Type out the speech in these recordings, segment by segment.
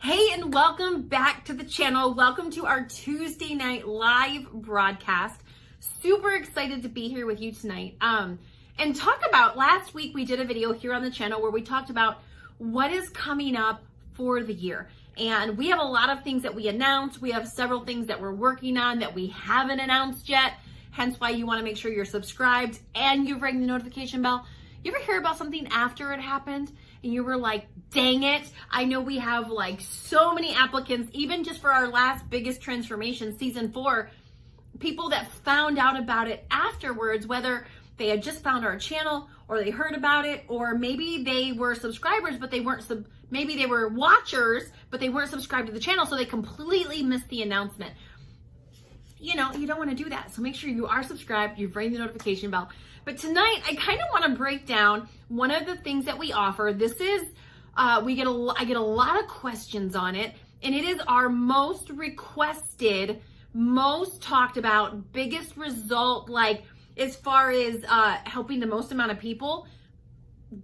Hey, and welcome back to the channel. Welcome to our Tuesday night live broadcast. Super excited to be here with you tonight. And talk about, last week we did a video here on the channel where we talked about what is coming up for the year. And we have a lot of things that we announced. We have several things that we're working on that we haven't announced yet. Hence why you want to make sure you're subscribed and you've rang the notification bell. You ever hear about something after it happened and you were like, dang it? I know we have like so many applicants, even just for our last biggest transformation, season 4, people that found out about it afterwards, whether they had just found our channel or they heard about it, or maybe they were subscribers, but they weren't, maybe they were watchers, but they weren't subscribed to the channel. So they completely missed the announcement. You know, you don't want to do that. So make sure you are subscribed, you've rang the notification bell. But tonight, I kind of want to break down one of the things that we offer. This is, I get a lot of questions on it, and it is our most requested, most talked about, biggest result, like as far as helping the most amount of people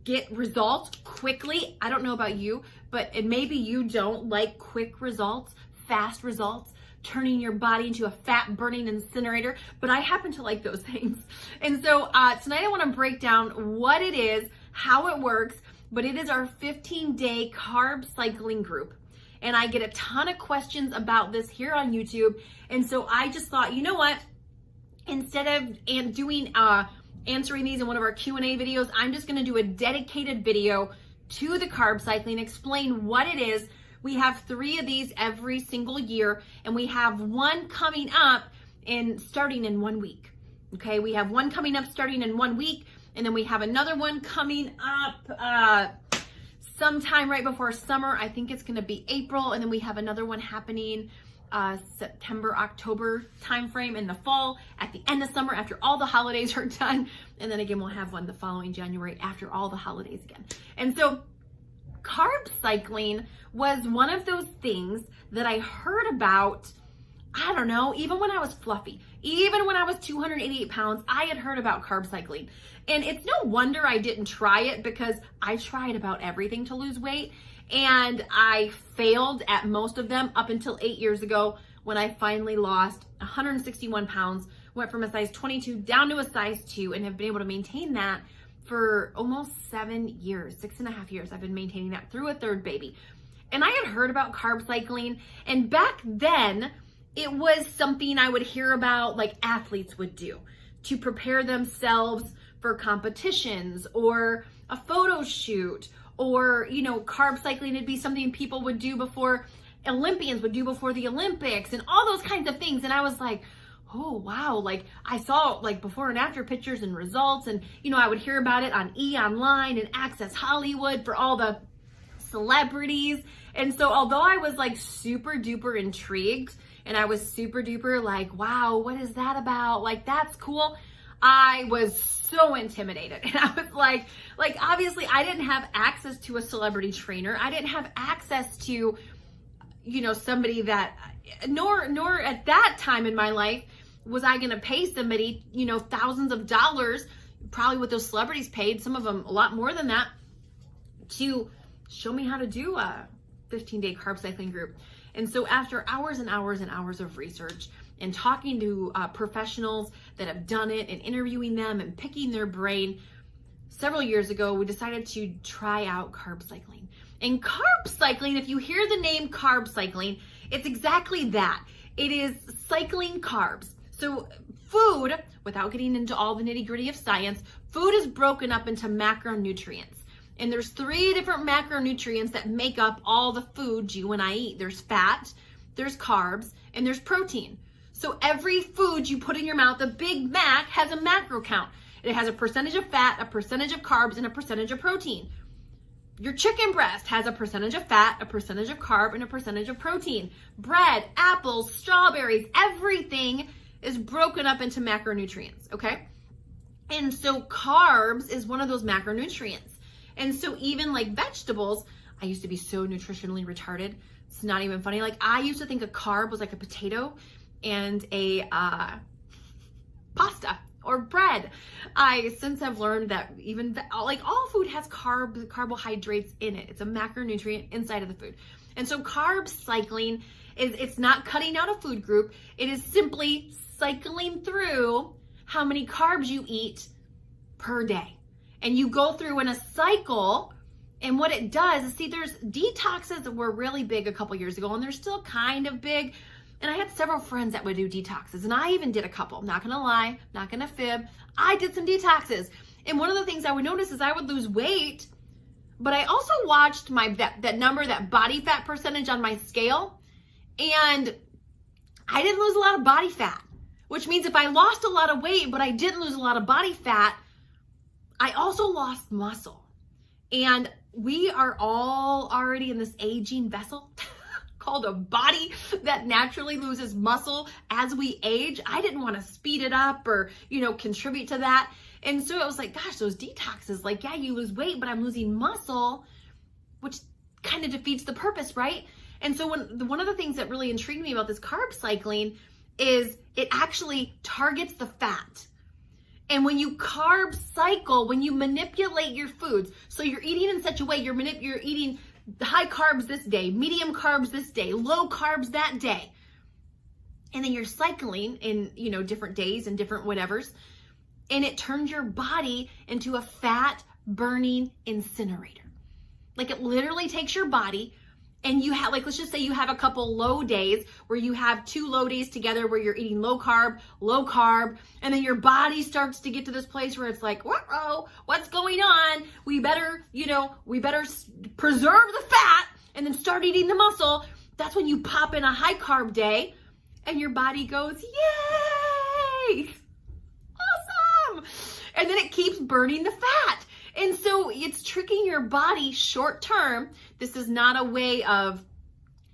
get results quickly. I don't know about you, and maybe you don't like quick results, fast results, turning your body into a fat burning incinerator, but I happen to like those things. And so tonight I want to break down what it is, how it works, but it is our 15-day carb cycling group. And I get a ton of questions about this here on YouTube. And so I just thought, you know what? Instead of doing answering these in one of our Q&A videos, I'm just going to do a dedicated video to the carb cycling, explain what it is. We have 3 of these every single year, and we have one coming up starting in 1 week. Okay, we have one coming up starting in 1 week, and then we have another one coming up sometime right before summer. I think it's going to be April, and then we have another one happening September, October timeframe in the fall, at the end of summer after all the holidays are done, and then again we'll have one the following January after all the holidays again. And so carb cycling was one of those things that I heard about, I don't know, even when I was fluffy, even when I was 288 pounds, I had heard about carb cycling. And it's no wonder I didn't try it, because I tried about everything to lose weight and I failed at most of them up until 8 years ago when I finally lost 161 pounds, went from a size 22 down to a size 2, and have been able to maintain that for almost 7 years, 6.5 years. I've been maintaining that through a 3rd baby. And I had heard about carb cycling, and back then it was something I would hear about like athletes would do to prepare themselves for competitions or a photo shoot, or, you know, carb cycling would be something people would do before Olympians would do before the Olympics and all those kinds of things. And I was like, oh, wow. Like I saw like before and after pictures and results, and, you know, I would hear about it on E! Online and Access Hollywood for all the celebrities. And so although I was like super duper intrigued and I was super duper like, wow, what is that about? Like, that's cool. I was so intimidated. And I was like obviously I didn't have access to a celebrity trainer. I didn't have access to, you know, somebody that, nor at that time in my life was I going to pay somebody, you know, thousands of dollars, probably what those celebrities paid, some of them a lot more than that, to show me how to do a 15-day carb cycling group. And so after hours and hours and hours of research and talking to professionals that have done it and interviewing them and picking their brain, several years ago, we decided to try out carb cycling. And carb cycling, if you hear the name carb cycling, it's exactly that. It is cycling carbs. So food, without getting into all the nitty-gritty of science, food is broken up into macronutrients. And there's 3 different macronutrients that make up all the food you and I eat. There's fat, there's carbs, and there's protein. So every food you put in your mouth, the Big Mac, has a macro count. It has a percentage of fat, a percentage of carbs, and a percentage of protein. Your chicken breast has a percentage of fat, a percentage of carb, and a percentage of protein. Bread, apples, strawberries, everything is broken up into macronutrients, okay? And so carbs is one of those macronutrients. And so even like vegetables, I used to be so nutritionally retarded. It's not even funny. Like I used to think a carb was like a potato and a pasta or bread. I since have learned that even like all food has carbohydrates in it. It's a macronutrient inside of the food. And so carb cycling it's not cutting out a food group. It is simply cycling through how many carbs you eat per day. And you go through in a cycle, and what it does is, see, there's detoxes that were really big a couple years ago, and they're still kind of big. And I had several friends that would do detoxes, and I even did a couple. Not gonna lie, not gonna fib. I did some detoxes. And one of the things I would notice is I would lose weight, but I also watched that number, that body fat percentage on my scale, and I didn't lose a lot of body fat, which means if I lost a lot of weight, but I didn't lose a lot of body fat, I also lost muscle. And we are all already in this aging vessel called a body that naturally loses muscle as we age. I didn't want to speed it up or, contribute to that. And so I was like, gosh, those detoxes, like, yeah, you lose weight, but I'm losing muscle, which kind of defeats the purpose, right? And so one of the things that really intrigued me about this carb cycling is it actually targets the fat. And when you carb cycle, when you manipulate your foods, so you're eating in such a way, you're eating high carbs this day, medium carbs this day, low carbs that day. And then you're cycling in, different days and different whatevers. And it turns your body into a fat burning incinerator. Like, it literally takes your body, and you have, let's just say you have a couple low days where you have 2 low days together where you're eating low carb, and then your body starts to get to this place where it's like, whoa, what's going on? We better preserve the fat and then start eating the muscle. That's when you pop in a high carb day and your body goes, yay, awesome. And then it keeps burning the fat. And so it's tricking your body short term. This is not a way of,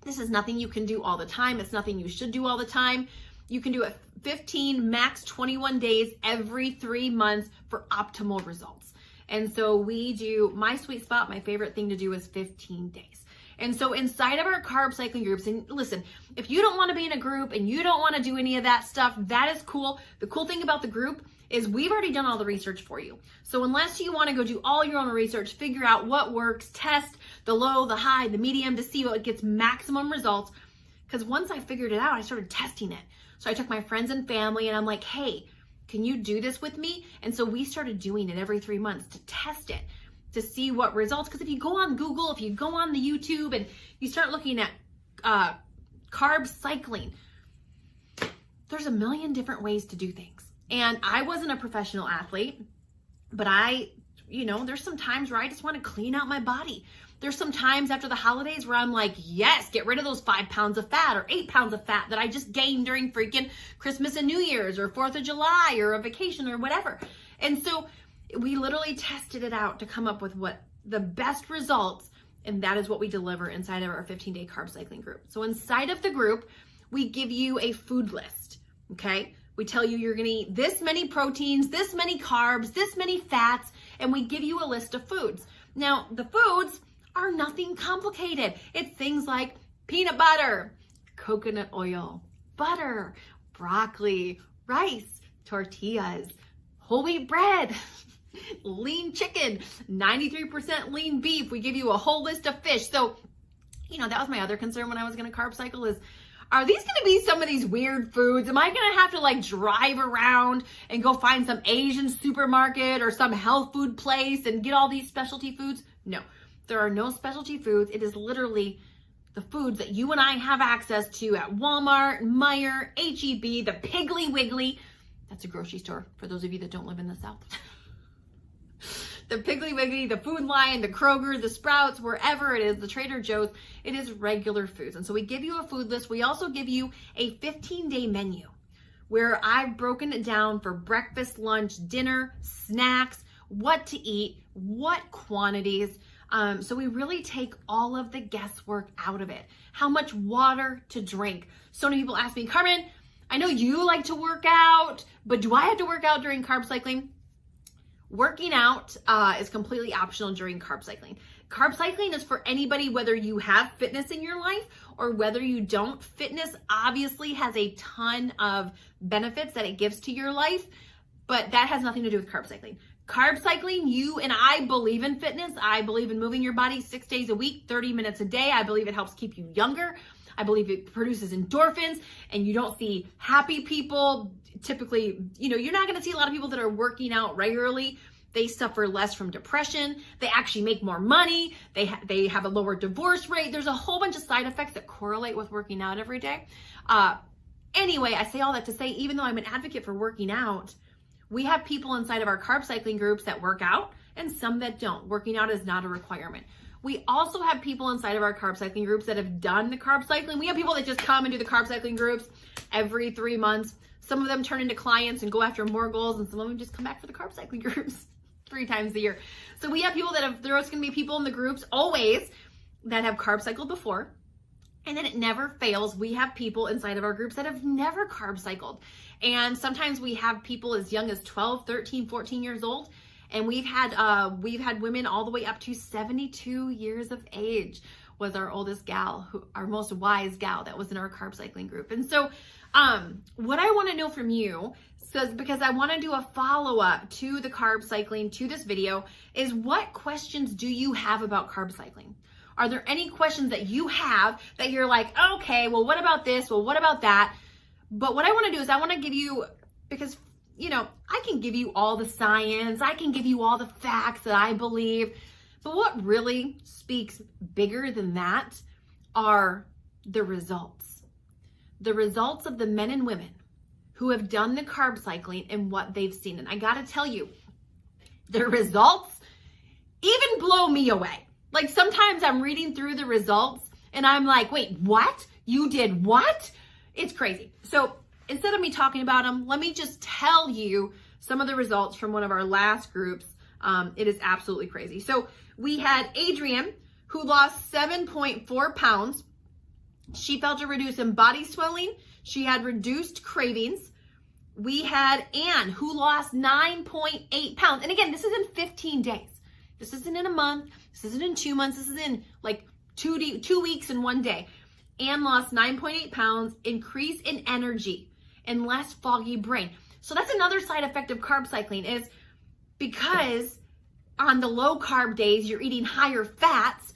this is nothing you can do all the time. It's nothing you should do all the time. You can do it 15, max 21 days every 3 months for optimal results. And so we do, my sweet spot, my favorite thing to do is 15 days. And so inside of our carb cycling groups, and listen, if you don't want to be in a group and you don't want to do any of that stuff, that is cool. The cool thing about the group is we've already done all the research for you. So unless you want to go do all your own research, figure out what works, test the low, the high, the medium to see what gets maximum results. Because once I figured it out, I started testing it. So I took my friends and family and I'm like, hey, can you do this with me? And so we started doing it every 3 months to test it, to see what results. Because if you go on Google, if you go on the YouTube and you start looking at carb cycling, there's a million different ways to do things. And I wasn't a professional athlete, but there's some times where I just want to clean out my body. There's some times after the holidays where I'm like, yes, get rid of those 5 pounds of fat or 8 pounds of fat that I just gained during freaking Christmas and New Year's or 4th of July or a vacation or whatever. And so we literally tested it out to come up with what the best results, and that is what we deliver inside of our 15-day carb cycling group. So inside of the group, we give you a food list, okay? We tell you you're gonna eat this many proteins, this many carbs, this many fats, and we give you a list of foods. Now, the foods are nothing complicated. It's things like peanut butter, coconut oil, butter, broccoli, rice, tortillas, whole wheat bread, lean chicken, 93% lean beef. We give you a whole list of fish. So, that was my other concern when I was gonna carb cycle is, are these going to be some of these weird foods? Am I going to have to drive around and go find some Asian supermarket or some health food place and get all these specialty foods? No, there are no specialty foods. It is literally the foods that you and I have access to at Walmart, Meijer, H-E-B, the Piggly Wiggly. That's a grocery store for those of you that don't live in the South. The Piggly Wiggly, the Food Lion, the Kroger, the Sprouts, wherever it is, the Trader Joe's, it is regular foods. And so we give you a food list. We also give you a 15-day menu where I've broken it down for breakfast, lunch, dinner, snacks, what to eat, what quantities. So we really take all of the guesswork out of it. How much water to drink. So many people ask me, Carmen, I know you like to work out, but do I have to work out during carb cycling? Working out is completely optional during carb cycling. Carb cycling is for anybody, whether you have fitness in your life or whether you don't. Fitness obviously has a ton of benefits that it gives to your life, but that has nothing to do with carb cycling. Carb cycling, you and I believe in fitness. I believe in moving your body 6 days a week, 30 minutes a day. I believe it helps keep you younger. I believe it produces endorphins, and you don't see happy people. Typically, you're not going to see a lot of people that are working out regularly. They suffer less from depression. They actually make more money. They have a lower divorce rate. There's a whole bunch of side effects that correlate with working out every day. Anyway, I say all that to say, even though I'm an advocate for working out, we have people inside of our carb cycling groups that work out and some that don't. Working out is not a requirement. We also have people inside of our carb cycling groups that have done the carb cycling. We have people that just come and do the carb cycling groups every 3 months. Some of them turn into clients and go after more goals, and some of them just come back for the carb cycling groups 3 times a year. So we have people there's going to be people in the groups always that have carb cycled before. And then it never fails. We have people inside of our groups that have never carb cycled. And sometimes we have people as young as 12, 13, 14 years old. And we've had women all the way up to 72 years of age was our oldest gal, our most wise gal that was in our carb cycling group. And so what I want to know from you, because I want to do a follow-up to the carb cycling, to this video, is what questions do you have about carb cycling? Are there any questions that you have that you're like, okay, well, what about this? Well, what about that? But what I want to do is I want to give you, because, I can give you all the science. I can give you all the facts that I believe. But what really speaks bigger than that are the results. The results of the men and women who have done the carb cycling and what they've seen. And I got to tell you, the results even blow me away. Like sometimes I'm reading through the results and I'm like, wait, what? You did what? It's crazy. So instead of me talking about them, let me just tell you some of the results from one of our last groups. It is absolutely crazy. So we had Adrienne, who lost 7.4 pounds. She felt a reduce in body swelling. She had reduced cravings. We had Anne, who lost 9.8 pounds. And again, this is in 15 days. This isn't in a month. This isn't in 2 months. This is in like 2 weeks and 1 day. Anne lost 9.8 pounds, increase in energy, and less foggy brain. So that's another side effect of carb cycling, is because on the low carb days, you're eating higher fats.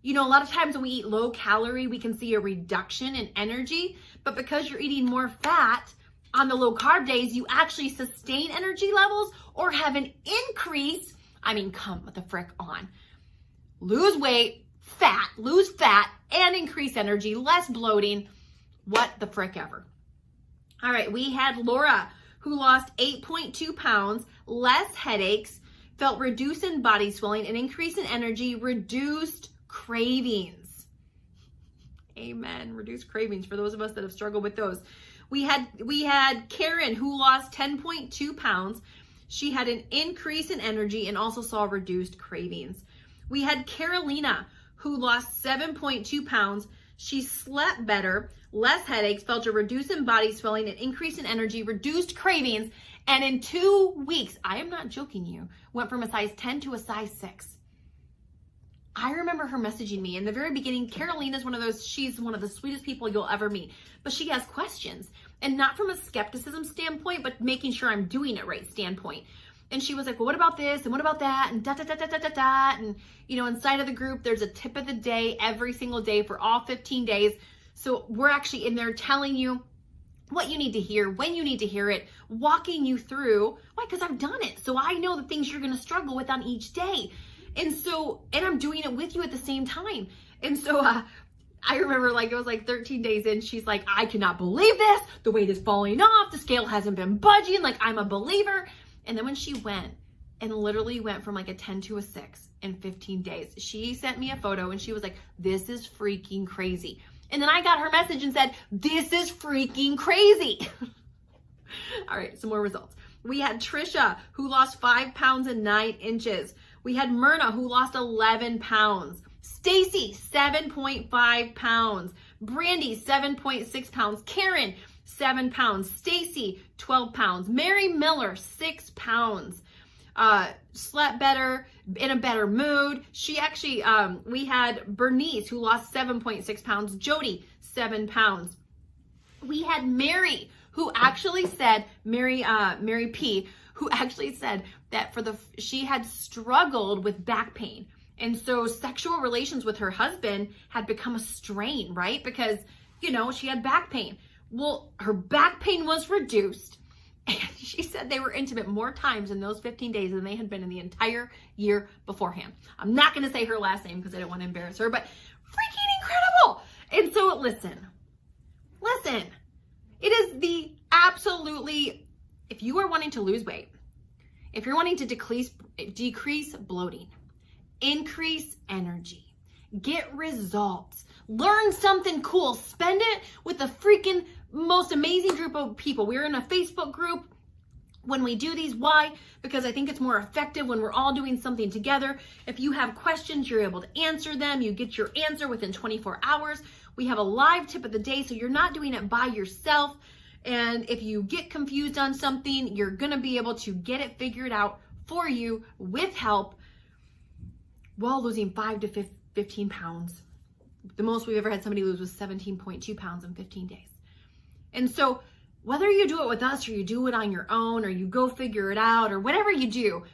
A lot of times when we eat low calorie, we can see a reduction in energy, but because you're eating more fat on the low carb days, you actually sustain energy levels or have an increase. Come with the frick on. Lose weight, lose fat, and increase energy, less bloating. What the frick ever. All right, we had Laura, who lost 8.2 pounds, less headaches, felt reduced in body swelling, an increase in energy, reduced cravings. Amen. Reduced cravings for those of us that have struggled with those. We had Karen, who lost 10.2 pounds. She had an increase in energy and also saw reduced cravings. We had Carolina, who lost 7.2 pounds. She slept better, less headaches, felt a reduce in body swelling, an increase in energy, reduced cravings, and in 2 weeks, I am not joking you, went from a size 10 to a size 6. I remember her messaging me in the very beginning. Carolina's she's one of the sweetest people you'll ever meet, but she has questions, and not from a skepticism standpoint, but making sure I'm doing it right standpoint. And she was like, well, what about this? And what about that? And da. And, inside of the group, there's a tip of the day every single day for all 15 days. So we're actually in there telling you what you need to hear, when you need to hear it, walking you through. Why? Because I've done it. So I know the things you're going to struggle with on each day. And I'm doing it with you at the same time. And so I remember it was 13 days in, she's like, I cannot believe this. The weight is falling off. The scale hasn't been budging. I'm a believer. And then when she went and literally went from a 10 to a 6 in 15 days, she sent me a photo and she was like, this is freaking crazy. And then I got her message and said, this is freaking crazy. All right, some more results. We had Trisha, who lost 5 pounds and 9 inches. We had Myrna, who lost 11 pounds. Stacy, 7.5 pounds. Brandy, 7.6 pounds. Karen, 7 pounds. Stacy, 12 pounds. Mary Miller, 6 pounds. Slept better, in a better mood. She actually, we had Bernice, who lost 7.6 pounds. Jody, 7 pounds. We had Mary, who actually said, Mary P., who actually said that she had struggled with back pain. And so sexual relations with her husband had become a strain, right? Because, she had back pain. Well, her back pain was reduced. And she said they were intimate more times in those 15 days than they had been in the entire year beforehand. I'm not going to say her last name because I don't want to embarrass her, but freaking incredible. And so listen, it is the absolutely, if you are wanting to lose weight, if you're wanting to decrease bloating, increase energy, get results, learn something cool, spend it with a freaking most amazing group of people. We're in a Facebook group when we do these. Why? Because I think it's more effective when we're all doing something together. If you have questions, you're able to answer them. You get your answer within 24 hours. We have a live tip of the day, so you're not doing it by yourself. And if you get confused on something, you're going to be able to get it figured out for you with help while losing 5 to 15 pounds. The most we've ever had somebody lose was 17.2 pounds in 15 days. And so whether you do it with us or you do it on your own or you go figure it out or whatever you do,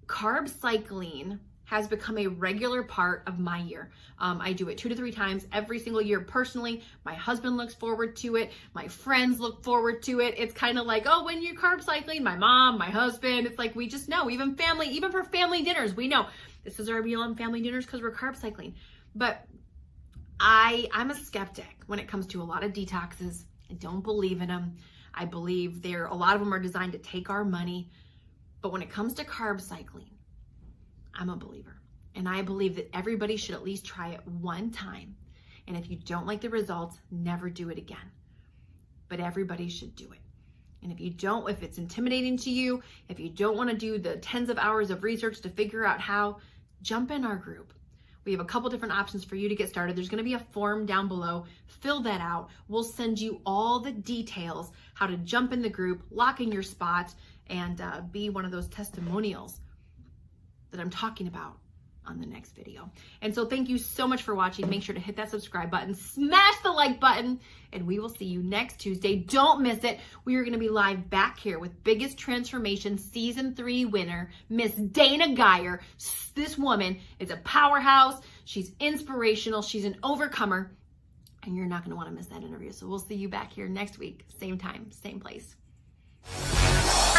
carb cycling has become a regular part of my year. I do it 2 to 3 times every single year personally. My husband looks forward to it. My friends look forward to it. It's kind of like, oh, when you're carb cycling, my mom, my husband, it's like we just know, even for family dinners, we know this is our meal on family dinners because we're carb cycling. But I'm a skeptic when it comes to a lot of detoxes. I don't believe in them. I believe a lot of them are designed to take our money. But when it comes to carb cycling, I'm a believer. And I believe that everybody should at least try it one time. And if you don't like the results, never do it again. But everybody should do it. And if it's intimidating to you, if you don't want to do the tens of hours of research to figure out how, jump in our group. We have a couple different options for you to get started. There's going to be a form down below. Fill that out. We'll send you all the details, how to jump in the group, lock in your spot, and be one of those testimonials that I'm talking about on the next video. And so thank you so much for watching. Make sure to hit that subscribe button, smash the like button, and we will see you next Tuesday. Don't miss it. We are going to be live back here with Biggest Transformation Season 3 winner, Miss Dana Geyer. This woman is a powerhouse. She's inspirational. She's an overcomer, and you're not going to want to miss that interview. So we'll see you back here next week, same time, same place.